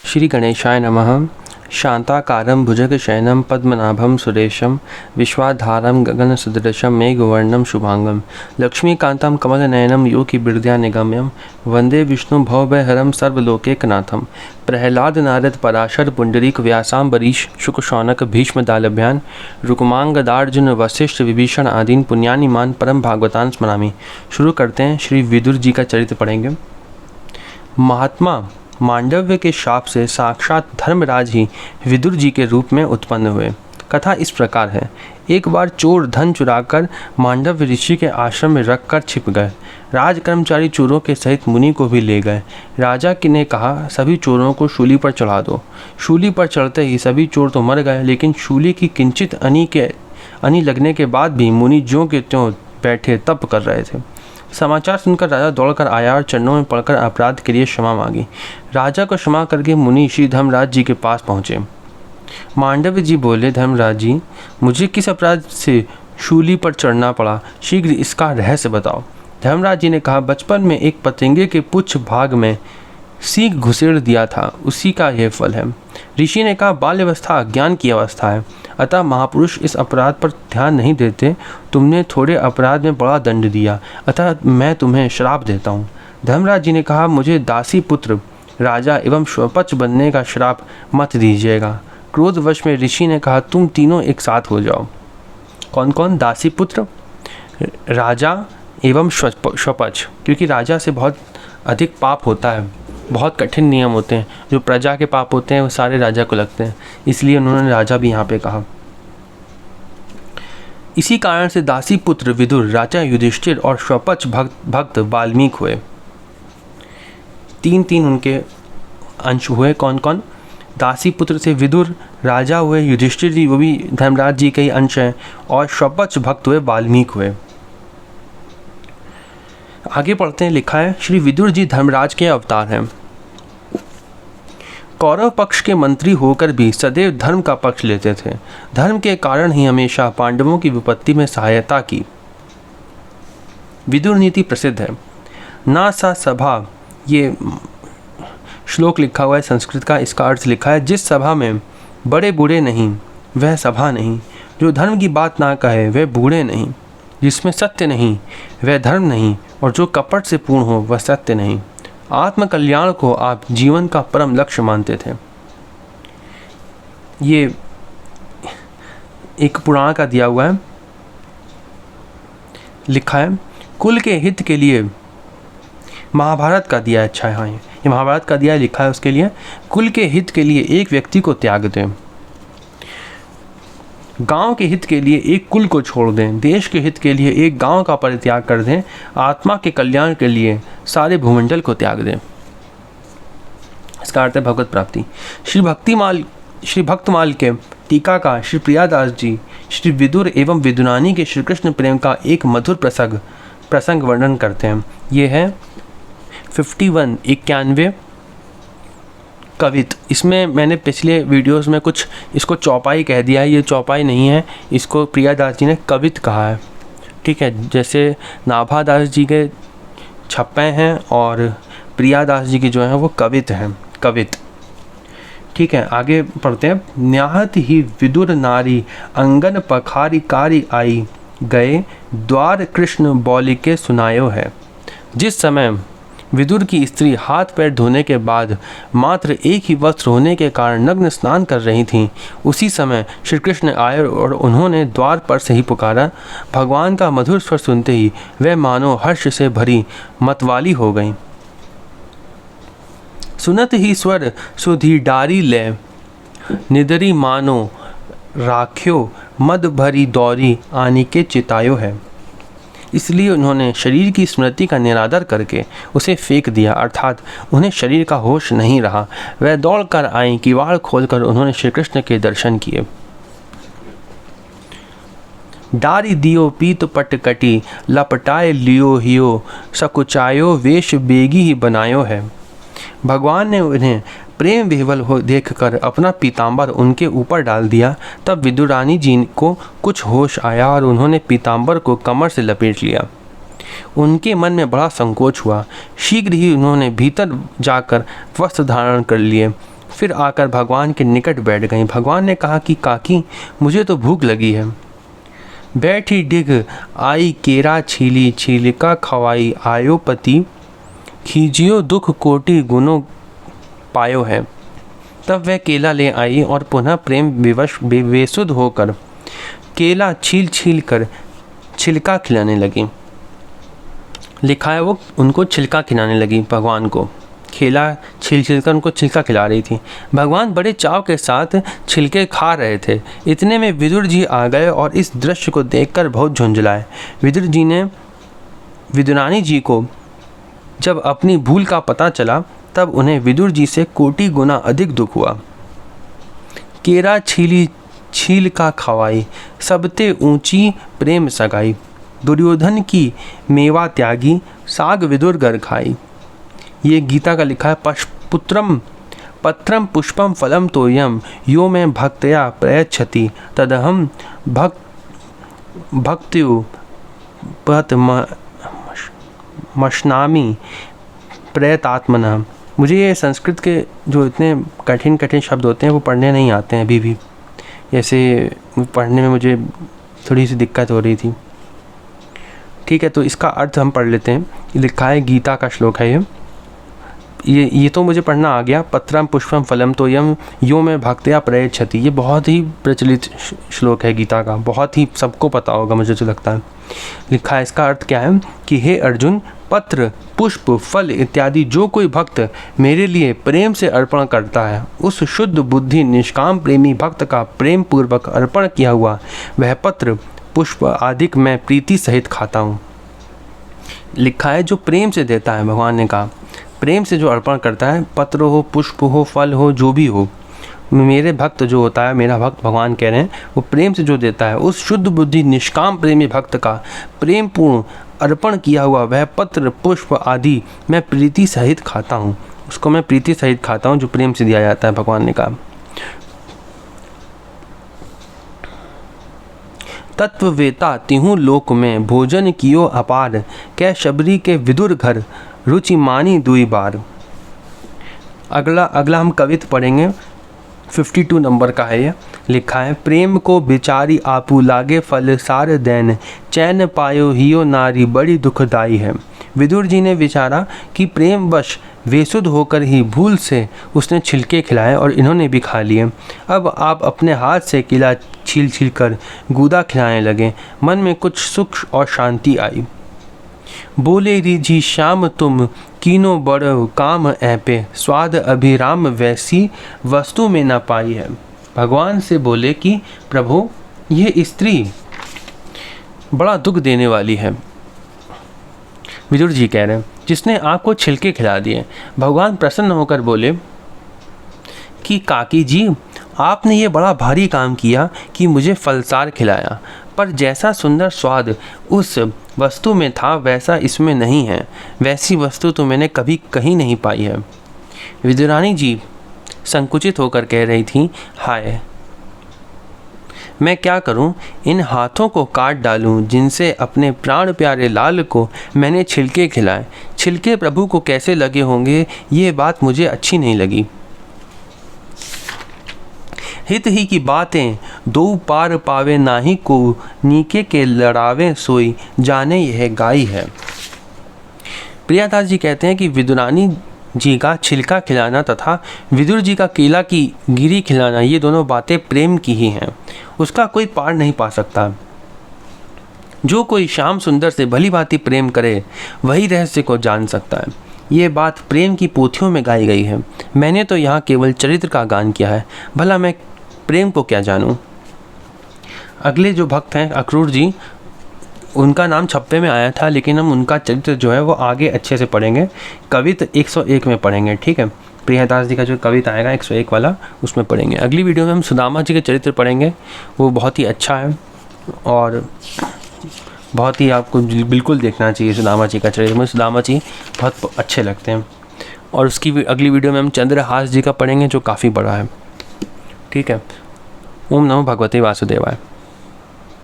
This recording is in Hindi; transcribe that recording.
श्री गणेशाय नमः। शांताकारं भुजगशयनं पद्मनाभं सुरेशं विश्वाधारं गगनसदृशं मेघवर्णं शुभांगं लक्ष्मीकान्तं कमलनयनं योगिविद्यानिगम्यं वन्दे विष्णुं भवभयहरं सर्वलोकैकनाथं। प्रह्लाद नारद पराशर पुंडरीक व्यासाम्बरीश शुक शौनक भीष्म दालभ्यान रुक्मांगदार्जुन वशिष्ठ विभीषण आदीन पुण्यानि मान परम भागवतान स्मरामि। शुरू करते हैं। श्री विदुर जी का चरित्र पढ़ेंगे। महात्मा मांडव्य के शाप से साक्षात धर्मराज ही विदुर जी के रूप में उत्पन्न हुए। कथा इस प्रकार है। एक बार चोर धन चुराकर मांडव्य ऋषि के आश्रम में रखकर छिप गए। राज कर्मचारी चोरों के सहित मुनि को भी ले गए। राजा ने कहा, सभी चोरों को शूली पर चढ़ा दो। शूली पर चढ़ते ही सभी चोर तो मर गए, लेकिन शूली की किंचित अनी लगने के बाद भी मुनि ज्यों के त्यों बैठे तप कर रहे थे। समाचार सुनकर राजा दौड़कर आया और चरणों में पड़कर अपराध के लिए क्षमा मांगी। राजा को क्षमा करके मुनि श्री धर्मराज जी के पास पहुँचे। मांडव्य जी बोले, धर्मराज जी, मुझे किस अपराध से शूली पर चढ़ना पड़ा? शीघ्र इसका रहस्य बताओ। धर्मराज जी ने कहा, बचपन में एक पतंगे के पुच्छ भाग में सीख घुसेड़ दिया था, उसी का यह फल है। ऋषि ने कहा, बाल्यावस्था अज्ञान की अवस्था है, अतः महापुरुष इस अपराध पर ध्यान नहीं देते। तुमने थोड़े अपराध में बड़ा दंड दिया, अतः मैं तुम्हें श्राप देता हूँ। धर्मराज जी ने कहा, मुझे दासी पुत्र राजा एवं स्वपच बनने का श्राप मत दीजिएगा। क्रोधवश में ऋषि ने कहा, तुम तीनों एक साथ हो जाओ। कौन कौन? दासी पुत्र, राजा एवं स्वपच। क्योंकि राजा से बहुत अधिक पाप होता है, बहुत कठिन नियम होते हैं। जो प्रजा के पाप होते हैं वो सारे राजा को लगते हैं, इसलिए उन्होंने राजा भी यहाँ पे कहा। इसी कारण से दासी पुत्र विदुर, राजा युधिष्ठिर और स्वपच भक्त वाल्मीकि हुए। तीन उनके अंश हुए। कौन कौन? दासी पुत्र से विदुर, राजा हुए युधिष्ठिर जी, वो भी धर्मराज जी के ही अंश हैं, और स्वपच भक्त हुए वाल्मीकि हुए। आगे पढ़ते हैं। लिखा है, श्री विदुर जी धर्मराज के अवतार हैं। कौरव पक्ष के मंत्री होकर भी सदैव धर्म का पक्ष लेते थे। धर्म के कारण ही हमेशा पांडवों की विपत्ति में सहायता की। विदुर नीति प्रसिद्ध है। ना सा सभा, ये श्लोक लिखा हुआ है संस्कृत का। इसका अर्थ लिखा है, जिस सभा में बड़े बूढ़े नहीं वह सभा नहीं, जो धर्म की बात ना कहे वह बूढ़े नहीं, जिसमें सत्य नहीं वह धर्म नहीं, और जो कपट से पूर्ण हो वह सत्य नहीं। आत्मकल्याण को आप जीवन का परम लक्ष्य मानते थे। ये एक पुराण का दिया हुआ है। लिखा है, कुल के हित के लिए, महाभारत का दिया है। अच्छा हाँ, ये महाभारत का दिया है। लिखा है उसके लिए, कुल के हित के लिए एक व्यक्ति को त्याग दें, गांव के हित के लिए एक कुल को छोड़ दें, देश के हित के लिए एक गांव का परित्याग कर दें, आत्मा के कल्याण के लिए सारे भूमंडल को त्याग दें। इसका अर्थ है भगवत प्राप्ति। श्री भक्तमाल के टीकाकार श्री प्रियादास जी श्री विदुर एवं विदुरानी के श्री कृष्ण प्रेम का एक मधुर प्रसंग वर्णन करते हैं। ये है 51 कवित। इसमें मैंने पिछले वीडियोस में कुछ इसको चौपाई कह दिया है, ये चौपाई नहीं है, इसको प्रियादास जी ने कवित कहा है। ठीक है, जैसे नाभादास जी के छप्पे हैं और प्रियादास जी की जो है वो कवित हैं, कवित। ठीक है, आगे पढ़ते हैं। न्याहत ही विदुर नारी अंगन पखारी कारी आई, गए द्वार कृष्ण बौलिके सुनायो है। जिस समय विदुर की स्त्री हाथ पैर धोने के बाद मात्र एक ही वस्त्र होने के कारण नग्न स्नान कर रही थीं, उसी समय श्री कृष्ण आए और उन्होंने द्वार पर से ही पुकारा। भगवान का मधुर स्वर सुनते ही वह मानो हर्ष से भरी मतवाली हो गईं। सुनत ही स्वर सुधी डारी ले, निदरी मानो राख्यो मद भरी दौरी आनी के चितायो है। इसलिए उन्होंने शरीर की स्मृति का निरादर करके उसे फेंक दिया, अर्थात उन्हें शरीर का होश नहीं रहा। वह दौड़कर आईं, किवाड़ खोलकर उन्होंने श्री कृष्ण के दर्शन किए। डारी दियो पीत पट कटी, लपटाए लियो हियो, सकुचायो वेश बेगी ही बनायो है। भगवान ने उन्हें प्रेम विह्वल हो देखकर अपना पीताम्बर उनके ऊपर डाल दिया। तब विदुरानी जी को कुछ होश आया और उन्होंने पीताम्बर को कमर से लपेट लिया। उनके मन में बड़ा संकोच हुआ। शीघ्र ही उन्होंने भीतर जाकर वस्त्र धारण कर लिए। फिर आकर भगवान के निकट बैठ गईं। भगवान ने कहा कि काकी, मुझे तो भूख लगी है। बैठी डिग आई केरा छीली, छीलिका खवाई आयो पति, खीजियो दुख कोटि गुनो पायो है। तब वह केला ले आई और पुनः प्रेम विवश बेसुध होकर केला छील छील कर छिलका खिलाने लगी। लिखा है वो उनको छिलका खिलाने लगी, भगवान को केला छील छील कर उनको छिलका खिला रही थी। भगवान बड़े चाव के साथ छिलके खा रहे थे। इतने में विदुर जी आ गए और इस दृश्य को देखकर बहुत झुंझलाए। विदुर जी ने विदुरानी जी को जब अपनी भूल का पता चला तब उन्हें विदुर जी से कोटि गुना अधिक दुख हुआ। केरा छीली छील का खवाई, सबते ऊंची प्रेम सगाई। दुर्योधन की मेवा त्यागी, साग विदुर घर खाई। ये गीता का लिखा है। पुत्रम पत्रम पुष्पम फलम तोयम, यो में भक्तया प्रयच्छति, तदहम भक्त्यु पत मशनामी प्रयतात्मना। मुझे ये संस्कृत के जो इतने कठिन कठिन शब्द होते हैं वो पढ़ने नहीं आते हैं अभी भी। ऐसे पढ़ने में मुझे थोड़ी सी दिक्कत हो रही थी। ठीक है, तो इसका अर्थ हम पढ़ लेते हैं। लिखा है, गीता का श्लोक है ये तो मुझे पढ़ना आ गया। पत्रम पुष्पम फलम तोयम, यो में भक्तया प्रयच्छति। ये बहुत ही प्रचलित श्लोक है गीता का, बहुत ही सबको पता होगा मुझे तो लगता है। लिखा है, इसका अर्थ क्या है कि हे अर्जुन, पत्र पुष्प फल इत्यादि जो कोई भक्त मेरे लिए प्रेम से अर्पण करता है, उस शुद्ध बुद्धि निष्काम प्रेमी भक्त का प्रेम पूर्वक अर्पण किया हुआ वह पत्र पुष्प आदि मैं प्रीति सहित खाता हूँ। लिखा है, जो प्रेम से देता है, भगवान ने कहा प्रेम से जो अर्पण करता है, पत्र हो पुष्प हो फल हो जो भी हो, मेरे भक्त जो होता है, मेरा भक्त भगवान कह रहे हैं, वो प्रेम से जो देता है, उस शुद्ध बुद्धि निष्काम प्रेमी भक्त का प्रेम पूर्ण अर्पण किया हुआ वह पत्र पुष्प आदि मैं प्रीति सहित खाता हूँ। उसको मैं प्रीति सहित खाता हूँ जो प्रेम से दिया जाता है, भगवान ने कहा। तत्ववेता तिहूँ लोक में भोजन कियो अपार, कै शबरी के विदुर घर रुचि मानी दुई बार। अगला हम कविता पढ़ेंगे, 52 नंबर का है ये। लिखा है, प्रेम को बिचारी आपू लागे फल सार दैन, चैन पायो हियो नारी बड़ी दुखदाई है। विदुर जी ने विचारा कि प्रेमवश वेसुद होकर ही भूल से उसने छिलके खिलाए और इन्होंने भी खा लिए। अब आप अपने हाथ से केला छील छील कर गूदा खिलाने लगे। मन में कुछ सुख और शांति आई। बोले रिझी श्याम तुम कीनो बड़ काम ऐपे, स्वाद अभिराम वैसी वस्तु में न पाई है। भगवान से बोले कि प्रभु, ये स्त्री बड़ा दुख देने वाली है। विदुर जी कह रहे हैं, जिसने आपको छिलके खिला दिए। भगवान प्रसन्न होकर बोले कि काकी जी, आपने ये बड़ा भारी काम किया कि मुझे फलसार खिलाया, पर जैसा सुंदर स्वाद उस वस्तु में था वैसा इसमें नहीं है। वैसी वस्तु तो मैंने कभी कहीं नहीं पाई है। विदुरानी जी संकुचित होकर कह रही थी, हाय, मैं क्या करूं? इन हाथों को काट डालूं जिनसे अपने प्राण प्यारे लाल को मैंने छिलके खिलाए। छिलके प्रभु को कैसे लगे होंगे, ये बात मुझे अच्छी नहीं लगी। हित ही की बातें दो पार पावे नाही को, नीके के लड़ावे सोई जाने यह गाई है। प्रियादास जी कहते हैं कि विदुरानी जी का छिलका खिलाना तथा विदुर जी का केला की गिरी खिलाना, ये दोनों बातें प्रेम की ही हैं। उसका कोई पार नहीं पा सकता। जो कोई श्याम सुंदर से भली भांति प्रेम करे वही रहस्य को जान सकता है। ये बात प्रेम की पोथियों में गाई गई है। मैंने तो यहाँ केवल चरित्र का गान किया है, भला मैं प्रेम को क्या जानूं। अगले जो भक्त हैं अक्रूर जी, उनका नाम छप्पे में आया था, लेकिन हम उनका चरित्र जो है वो आगे अच्छे से पढ़ेंगे। कविता 101 में पढ़ेंगे, ठीक है। प्रियदास जी का जो कविता आएगा 101 वाला, उसमें पढ़ेंगे। अगली वीडियो में हम सुदामा जी के चरित्र पढ़ेंगे। वो बहुत ही अच्छा है और बहुत ही आपको बिल्कुल देखना चाहिए सुदामा जी का चरित्र। मुझे सुदामा जी बहुत अच्छे लगते हैं। और उसकी अगली वीडियो में हम चंद्रहास जी का पढ़ेंगे जो काफ़ी बड़ा है, ठीक है। ओम नमो भगवते वासुदेवाय।